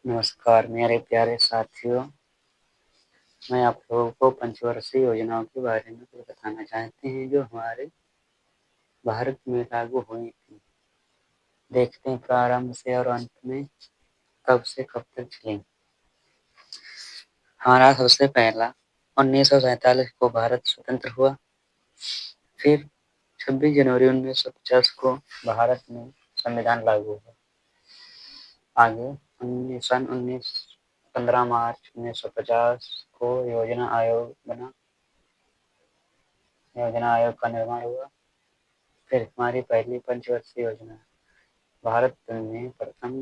नमस्कार मेरे प्यारे साथियों, मैं आप लोगों को पंचवर्षीय योजनाओं के बारे में कुछ बताना चाहते हैं जो हमारे भारत में लागू हुई थी। देखते हैं प्रारंभ से और अंत में कब से कब तक चली। हमारा सबसे पहला 1947 को भारत स्वतंत्र हुआ। फिर 26 जनवरी 1950 को भारत में संविधान लागू हुआ। आगे 15 मार्च 1950 को योजना आयोग बना। योजना आयोग का निर्माण हुआ। फिर हमारी पहली पंचवर्षीय योजना भारत में प्रथम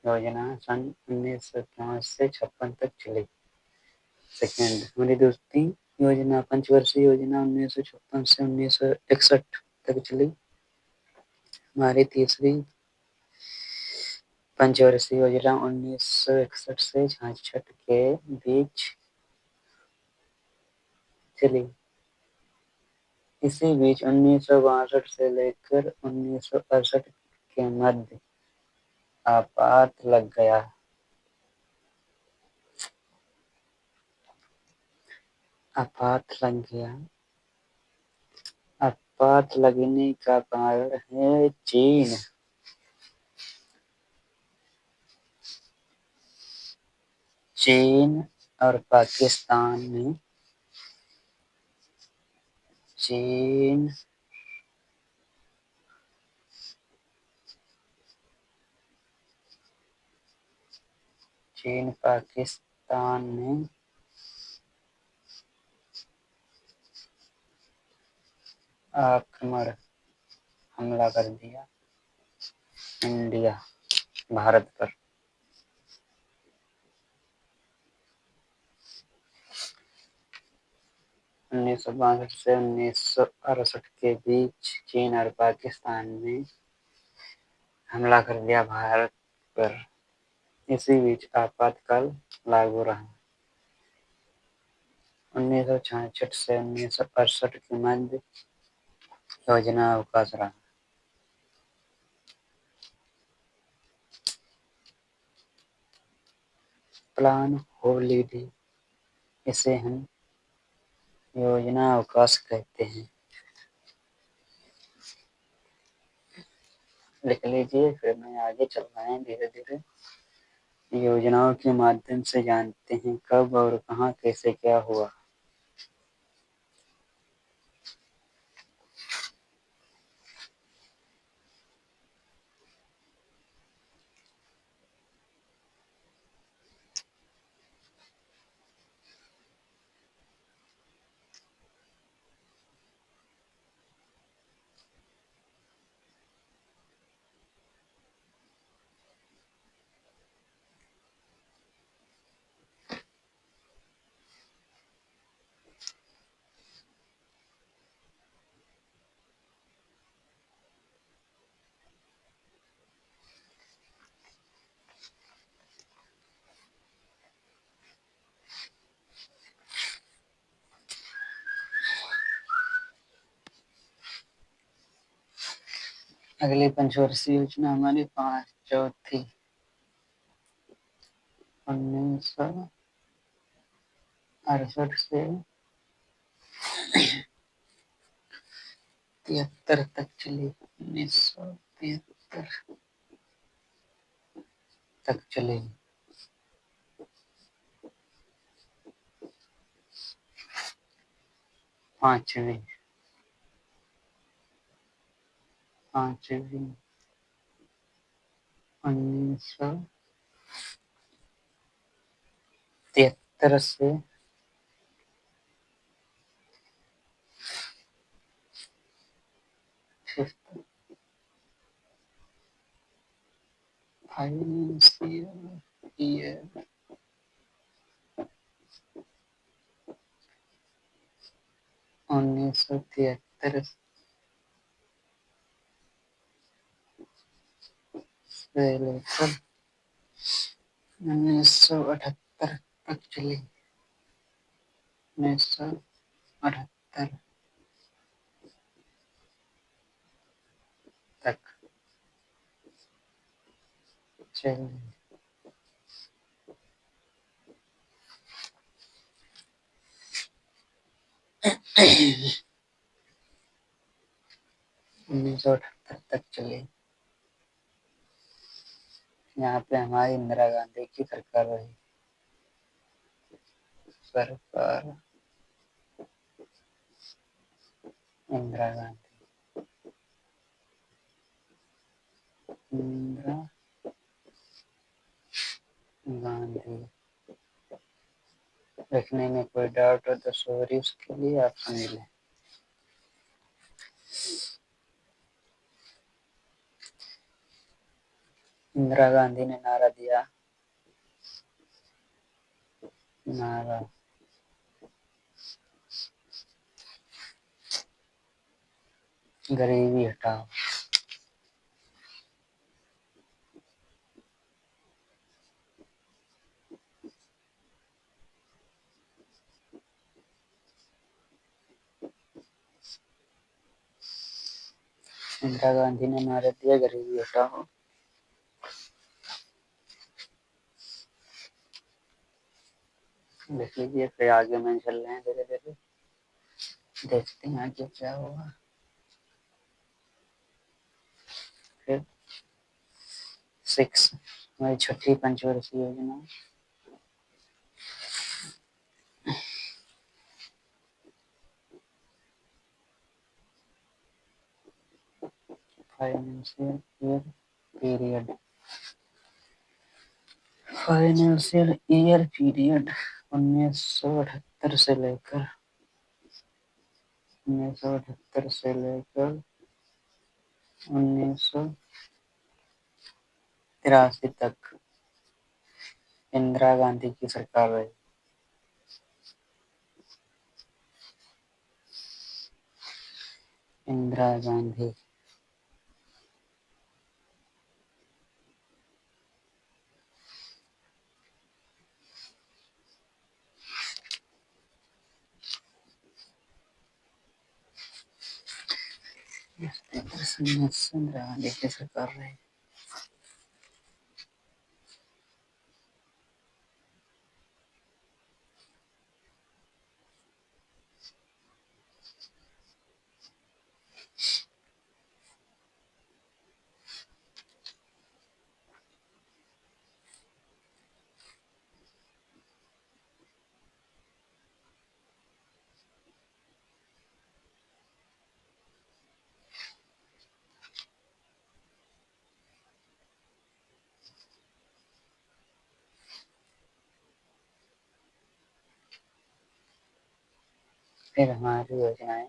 योजना सन 1951 से 56 तक चली। सेकेंड हमारी दूसरी योजना पंचवर्षीय योजना 1956 से 1961 तक चली। हमारी तीसरी पंचवर्षीय योजना 1961 से 66 के बीच चली। इसी बीच 1962 से लेकर 1968 के मध्य आपात लग गया। आपात लगने का कारण है चीन। चीन और पाकिस्तान में चीन पाकिस्तान ने आक्रमण हमला कर दिया इंडिया भारत पर। उन्नीस सौ 62 से 1968 के बीच चीन और पाकिस्तान ने हमला कर दिया भारत पर। इसी बीच आपातकाल लागू रहा। 1966 से 1968 के मध्य योजना अवकाश रहा। प्लान हॉलिडे, इसे हम योजना अवकाश कहते हैं। लिख लीजिए, फिर मैं आगे चल रहे हैं धीरे धीरे। योजनाओं के माध्यम से जानते हैं कब और कहां कैसे क्या हुआ। अगली पंचवर्षीय योजना हमारी चौथी 1968 से 73 तक चली। 1973 तक चली। पांचवी 1973 से 1973 से लेकर 1978 तक चली। 1978 तक चली। 1978 तक चली। यहाँ पे हमारी इंदिरा गांधी की सरकार रही। सरकार इंदिरा गांधी, इंदिरा गांधी। लिखने में कोई डाउट हो तो सॉरी, उसके लिए ऑप्शन मिले। इंदिरा गांधी ने नारा दिया, नारा गरीबी हटाओ। इंदिरा गांधी ने नारा दिया गरीबी हटाओ। देख लीजिए, फिर आगे में चल रहे हैं धीरे धीरे, देखते हैं आगे क्या होगा। फिर 6 हमारी छठी पंचवर्षीय योजना। Financial year period, financial year period 1978 से लेकर 1978 से लेकर 1983 तक इंदिरा गांधी की सरकार रही। इंदिरा गांधी, इंदिरा गांधी की सरकार रही। फिर हमारी योजनाएं,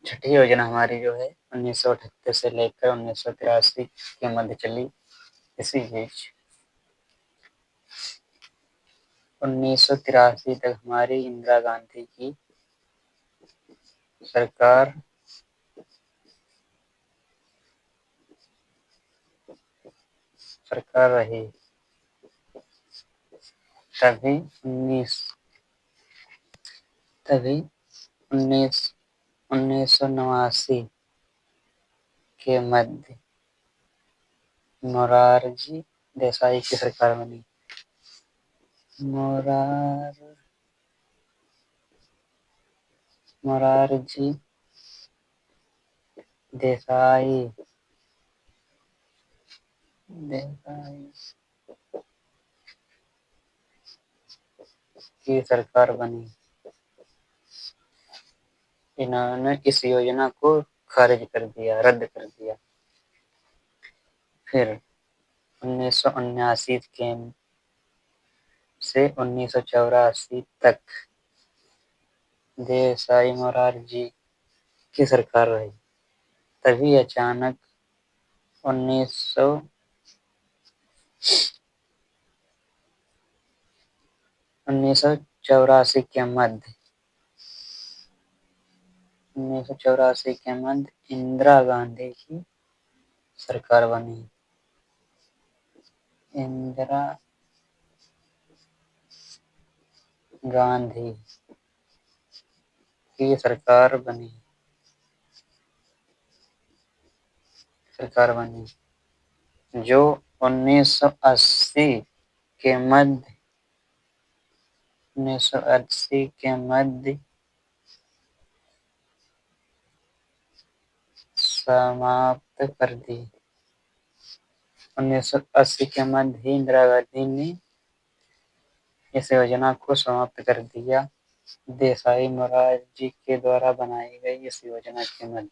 छठी योजना हमारी जो है 1978 से लेकर 1983 के मध्य चली। इसी बीच 1983 तक हमारी इंदिरा गांधी की सरकार रही। तभी उन्नीस 1989 के मध्य मोरारजी देसाई की सरकार बनी। मोरारजी देसाई की सरकार बनी। इन्होंने इस योजना को खारिज कर दिया, रद्द कर दिया। फिर 1979 के से 1984 तक देसाई मोरारजी की सरकार रही। तभी अचानक 1984 के मध्य 1984 के मध्य इंदिरा गांधी की सरकार बनी। इंदिरा गांधी की सरकार बनी। जो 1980 के मध्य 1980 के मध्य समाप्त कर दी। 1980 के मध्य ही इंदिरा गांधी ने इस योजना को समाप्त कर दिया। देसाई मोरारजी के द्वारा बनाई गई इस योजना के मध्य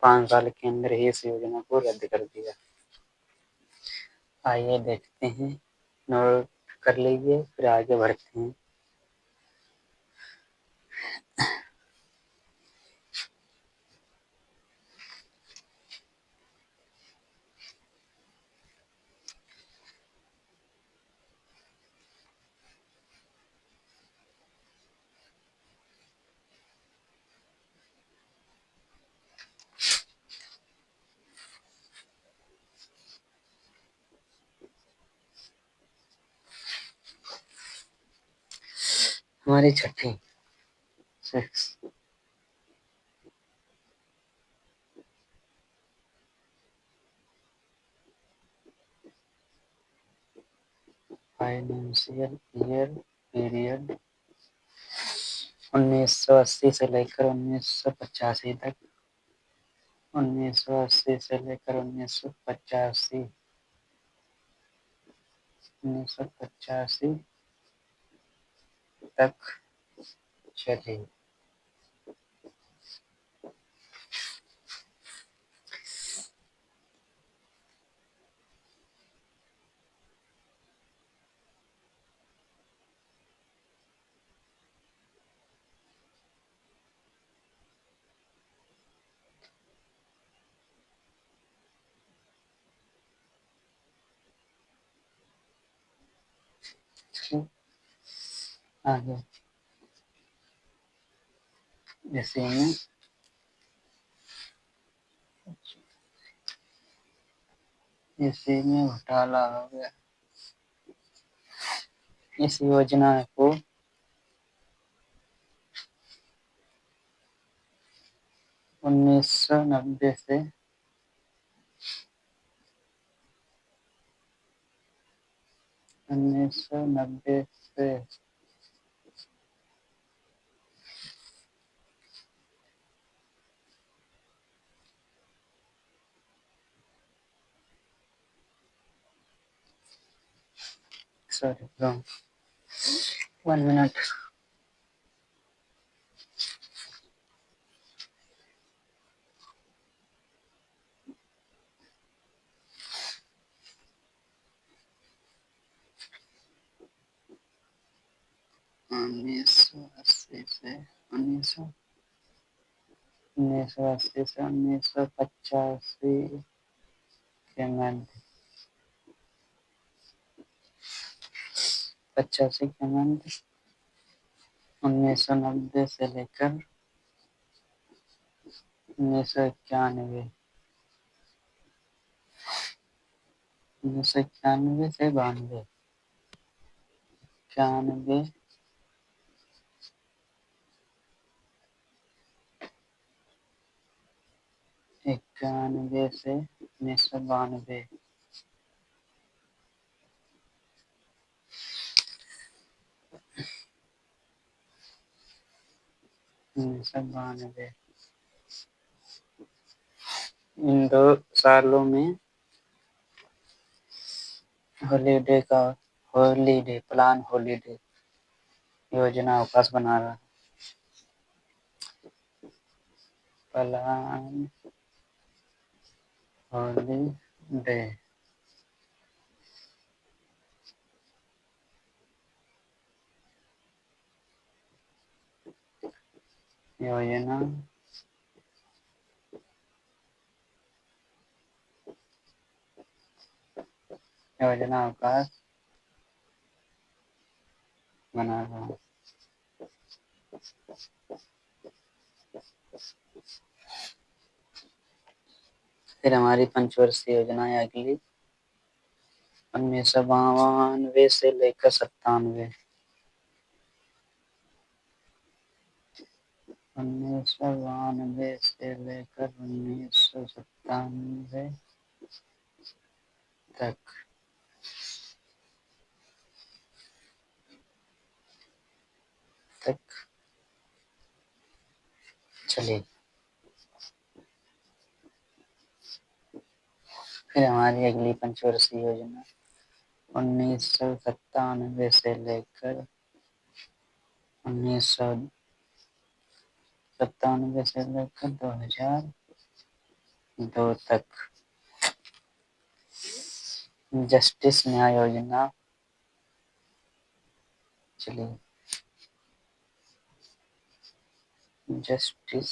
5 साल के अंदर ही इस योजना को रद्द कर दिया। आइए देखते हैं, नोट कर लीजिए, फिर आगे बढ़ते हैं। हमारी छठी 6 फाइनेंशियल ईयर पीरियड 1980 से लेकर 1985 तक। 1980 से लेकर 1985 तक चली। आगे इसी में घोटाला हो गया। इस योजना को 1990 से 1990 से सॉरी रॉन्ग 1 मिनट। 1980 से 1985 के मध्य 85 के मध्य 1990 से लेकर 1991 1991 से 92 91 91 से 1992 1992 इन 2 सालों में हॉलीडे योजना अवकाश बना रहा। प्लान हॉलीडे योजना अवकाश बना रहा। फिर हमारी पंचवर्षीय योजनाएं अगली 1992 से लेकर 97 1992 से लेकर 1997 तक चलिए, फिर हमारी अगली पंचवर्षीय योजना 1997 से लेकर 2002 तक जस्टिस न्याय योजना। चलिए, जस्टिस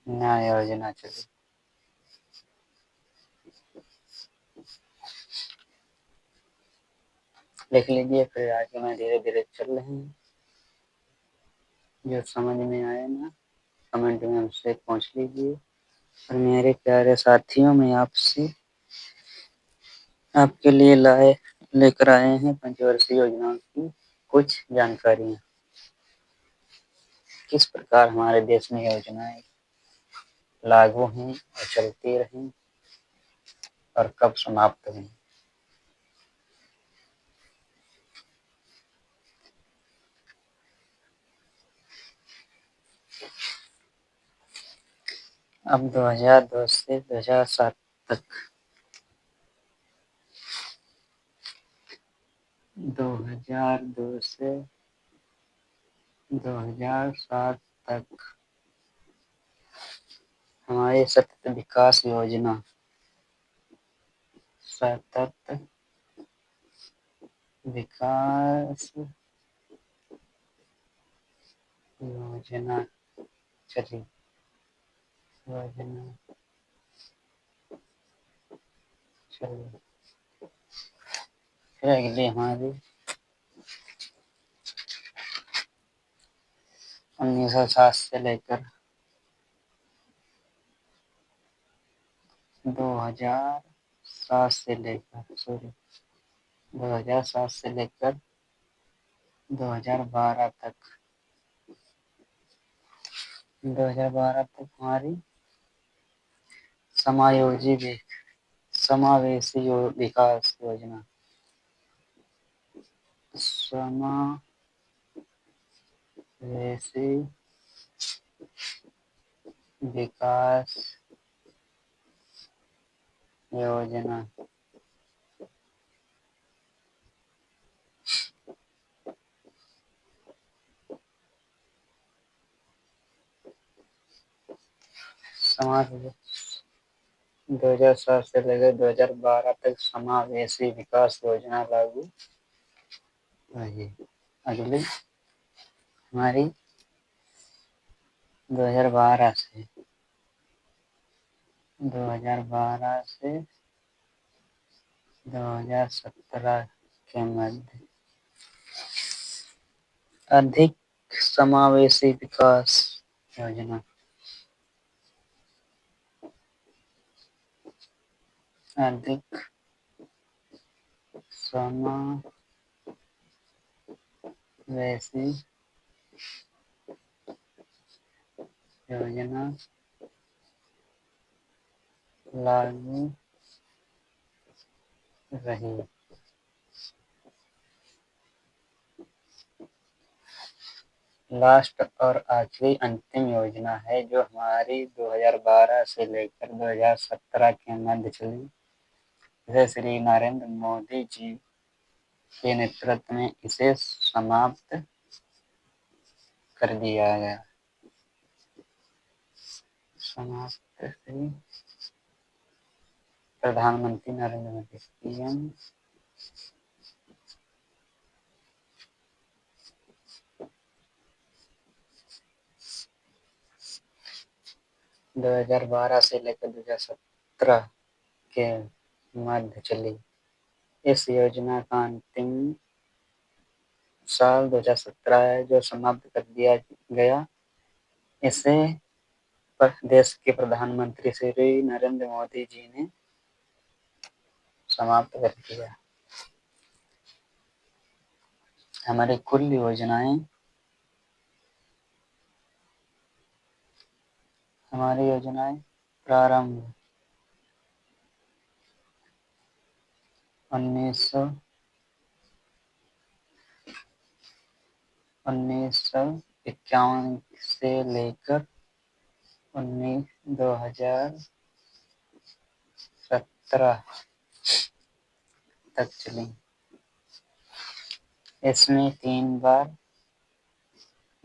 न्याय योजना। चलिए, लिख लीजिए, फिर आगे मैं धीरे धीरे चल रहे हैं। जो समझ में आए ना, कमेंट में हमसे पूछ लीजिए। और मेरे प्यारे साथियों, में आपसे आपके लिए लेकर आए हैं पंचवर्षीय योजनाओं की कुछ जानकारियां। किस प्रकार हमारे देश में योजनाएं लागू हैं और चलती रहीं और कब समाप्त हुई। अब 2002 से 2007 तक 2002 से 2007 तक हमारी सतत विकास योजना सतत विकास योजना। चलिए, योजना। चलिए, फिर अगली हमारी 1907 से लेकर 2007 से लेकर 2007 से लेकर 2012 तक 2012 तक हमारी समावेशी विकास योजना समावेशी विकास योजना समाज 2007 से लेकर 2012 तक समावेशी विकास योजना लागू रही। अगली हमारी 2012 से 2017 के मध्य अधिक समावेशी विकास योजना अधिक समावेशी योजना लागू रही। लास्ट और आखिरी अंतिम योजना है जो हमारी 2012 से लेकर 2017 के मध्य चली। इसे श्री नरेंद्र मोदी जी के नेतृत्व में इसे समाप्त कर दिया गया। समाप्त श्री प्रधानमंत्री नरेंद्र मोदी पीएम 2012 से लेकर 2017 के मध्य चली। इस योजना का अंतिम साल 2017 है जो समाप्त कर दिया गया। इसे देश के प्रधानमंत्री श्री नरेंद्र मोदी जी ने समाप्त कर दिया। हमारी कुल योजनाएं प्रारंभ 1900 1951 से लेकर 2017 तक चली। इसमें 3 बार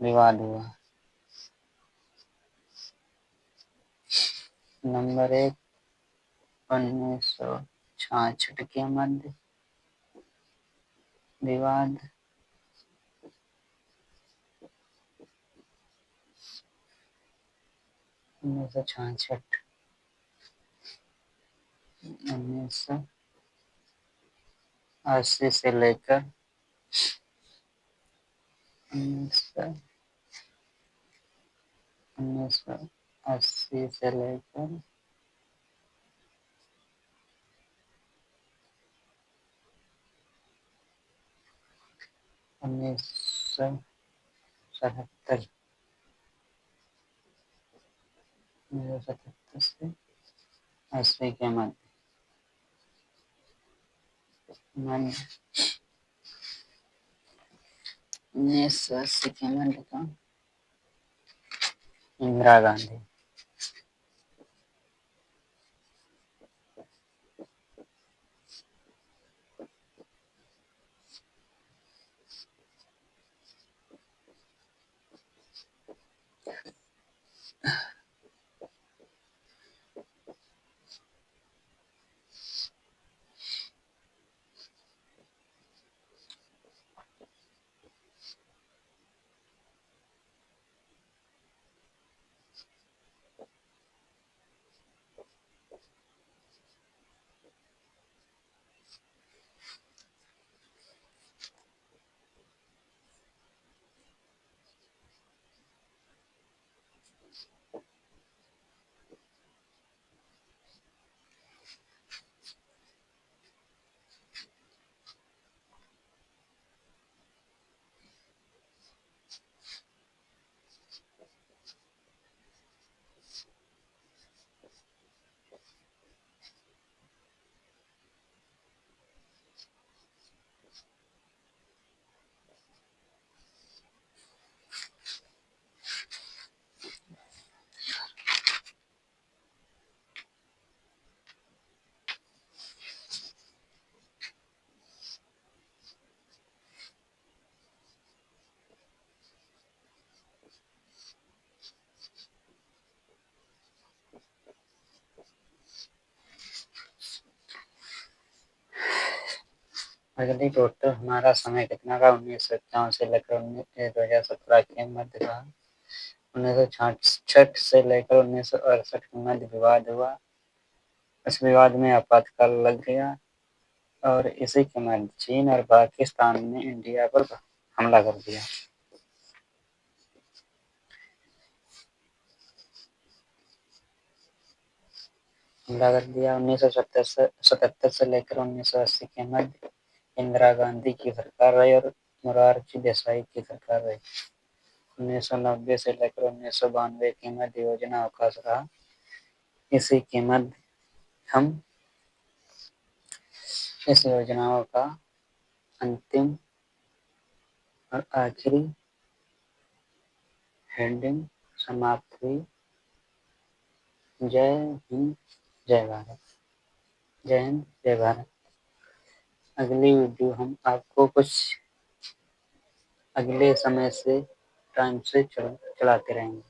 विवाद हुआ। नंबर 1, 1966 के मध्य विवाद, 1966, 1980 से लेकर 1980 से लेकर 1977, 1977 से 80 के मध्य 1980 के मध्य का इंदिरा गांधी। अगली टोटल हमारा समय कितना रहा? 1951 से लेकर 2017 के मध्य रहा। 1966 से लेकर 1968 के मध्य विवाद हुआ। इस विवाद में आपातकाल लग गया और इसी के मध्य चीन और पाकिस्तान ने इंडिया पर हमला कर दिया। हमला कर दिया। 1977 से लेकर 1980 के मध्य इंदिरा गांधी की सरकार रही और मोरारजी देसाई की सरकार रही। 1990 से लेकर 1992 के मध्य योजना अवकाश रहा। इसी के मध्य हम इस योजनाओं का अंतिम और आखिरी हेडिंग समाप्त हुई। जय हिंद, जय भारत। जय हिंद, जय भारत। अगली वीडियो हम आपको कुछ अगले समय से टाइम से चलाते रहेंगे।